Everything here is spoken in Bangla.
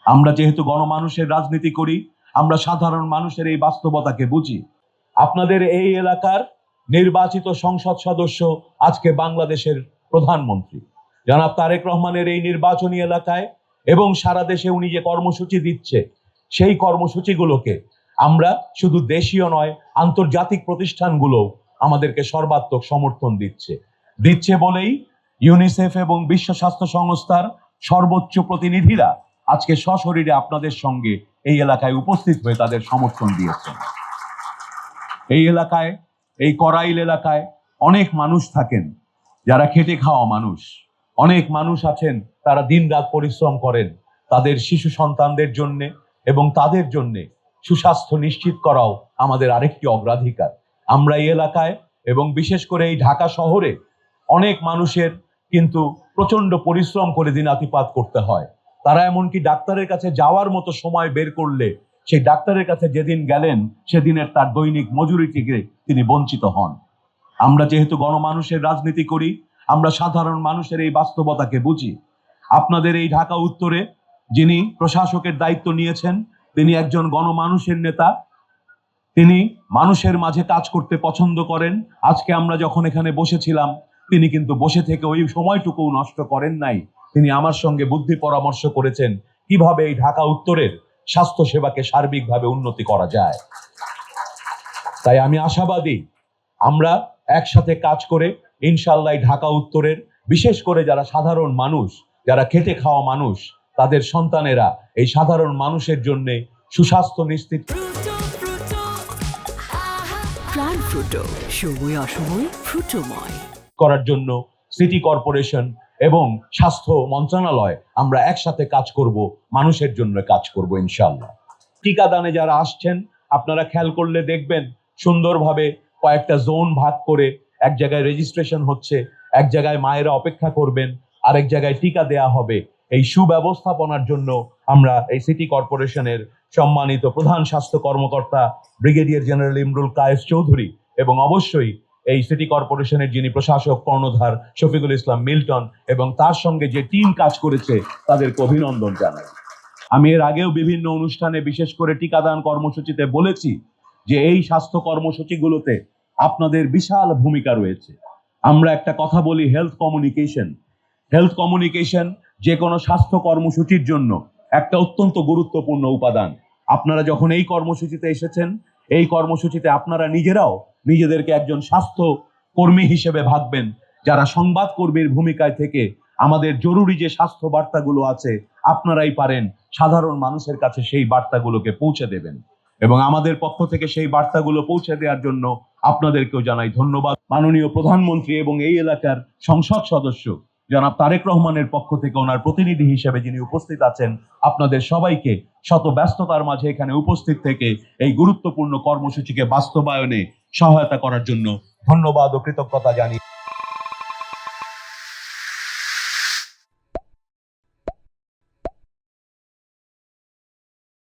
আমরা যেহেতু গণমানুষের রাজনীতি করি, আমরা সাধারণ মানুষের এই বাস্তবতাকে বুঝি। আপনাদের এই এলাকার নির্বাচিত সংসদ সদস্য আজকে বাংলাদেশের প্রধানমন্ত্রী জনাব তারেক রহমানের এই নির্বাচনী এলাকায় এবং সারা দেশে উনি যে কর্মসূচি দিচ্ছে, সেই কর্মসূচিগুলোকে আমরা শুধু দেশীয় নয়, আন্তর্জাতিক প্রতিষ্ঠানগুলো আমাদেরকে সর্বাত্মক সমর্থন দিচ্ছে বলেই ইউনিসেফ এবং বিশ্ব স্বাস্থ্য সংস্থার সর্বোচ্চ প্রতিনিধিরা আজকে সশরীরে আপনাদের সঙ্গে এই এলাকায় উপস্থিত হয়ে তাদের সমর্থন দিয়েছেন। এই এলাকায়, এই করাইল এলাকায় অনেক মানুষ থাকেন যারা খেটে খাওয়া মানুষ। অনেক মানুষ আছেন তারা দিনরাত পরিশ্রম করেন তাদের শিশু সন্তানদের জন্য, এবং তাদের জন্য সুস্বাস্থ্য নিশ্চিত করাও আমাদের আরেকটি অগ্রাধিকার। আমরা এই এলাকায় এবং বিশেষ করে এই ঢাকা শহরে অনেক মানুষের কিন্তু প্রচন্ড পরিশ্রম করে দিনাতিপাত করতে হয়। তারা এমনকি ডাক্তারের কাছে যাওয়ার মতো সময় বের করলে সেই ডাক্তারের কাছে যেদিন গেলেন সেদিনের তার দৈনিক মজুরি থেকে তিনি বঞ্চিত হন। আমরা যেহেতু গণমানুষের রাজনীতি করি, আমরা সাধারণ মানুষের এই বাস্তবতাকে বুঝি। আপনাদের এই ঢাকা উত্তরে যিনি প্রশাসকের দায়িত্ব নিয়েছেন, তিনি একজন গণমানুষের নেতা। তিনি মানুষের মাঝে কাজ করতে পছন্দ করেন। আজকে আমরা যখন এখানে বসেছিলাম, তিনি কিন্তু বসে থেকে ওই সময়টুকু নষ্ট করেন নাই। তিনি আমার সঙ্গে বুদ্ধি পরামর্শ করেছেন কিভাবে এই ঢাকা উত্তরের স্বাস্থ্য সেবাকে সার্বিকভাবে উন্নতি করা যায়। তাই আমি আশাবাদী, আমরা একসাথে কাজ করে ইনশাআল্লাহ ঢাকা উত্তরের বিশেষ করে যারা সাধারণ মানুষ, যারা খেটে খাওয়া মানুষ, তাদের সন্তানেরা এই সাধারণ মানুষের জন্য সুস্বাস্থ্য নিশ্চিত করার জন্য সিটি কর্পোরেশন এবং স্বাস্থ্য মন্ত্রণালয় আমরা একসাথে কাজ করব, মানুষের জন্য কাজ করব ইনশাআল্লাহ। টিকাদানে যারা আসছেন, আপনারা খেয়াল করলে দেখবেন সুন্দরভাবে কয়েকটা জোন ভাগ করে এক জায়গায় রেজিস্ট্রেশন হচ্ছে, এক জায়গায় মায়েরা অপেক্ষা করবেন, আরেক জায়গায় টিকা দেয়া হবে। এই সুব্যবস্থাপনার জন্য আমরা এই সিটি কর্পোরেশনের সম্মানিত প্রধান স্বাস্থ্য কর্মকর্তা ব্রিগেডিয়ার জেনারেল ইমরুল কায়েস চৌধুরী এবং অবশ্যই এই সিটি কর্পোরেশনের যিনি প্রশাসক কর্ণধার শফিকুল ইসলাম মিল্টন এবং তার সঙ্গে যে টিম কাজ করেছে তাদেরকে অভিনন্দন জানাই। আমি এর আগেও বিভিন্ন অনুষ্ঠানে বিশেষ করে টিকাদান কর্মসূচিতে বলেছি যে এই স্বাস্থ্য কর্মসূচিগুলোতে আপনাদের বিশাল ভূমিকা রয়েছে। আমরা একটা কথা বলি, হেলথ কমিউনিকেশন যে কোনো স্বাস্থ্য কর্মসূচির জন্য একটা অত্যন্ত গুরুত্বপূর্ণ উপাদান। আপনারা যখন এই কর্মসূচিতে এসেছেন, এই কর্মসূচিতে আপনারা নিজেরাও নিজেদেরকে একজন স্বাস্থ্য কর্মী হিসেবে ভাববেন, যারা সংবাদ কর্মীর ভূমিকায় থেকে আমাদের জরুরি যে স্বাস্থ্য বার্তাগুলো আছে আপনারাই পারেন সাধারণ মানুষের কাছে সেই বার্তাগুলোকে পৌঁছে দেবেন। এবং আমাদের পক্ষ থেকে সেই বার্তাগুলো পৌঁছে দেওয়ার জন্য আপনাদেরকেও জানাই ধন্যবাদ। মাননীয় প্রধানমন্ত্রী এবং এই এলাকার সংসদ সদস্য জনাব তারেক রহমানের পক্ষ থেকে ওনার প্রতিনিধি হিসেবে যিনি উপস্থিত আছেন, আপনাদের সবাইকে শত ব্যস্ততার মাঝে এখানে উপস্থিত থেকে এই গুরুত্বপূর্ণ কর্মসূচিকে বাস্তবায়নে সহায়তা করার জন্য ধন্যবাদ ও কৃতজ্ঞতা জানিয়ে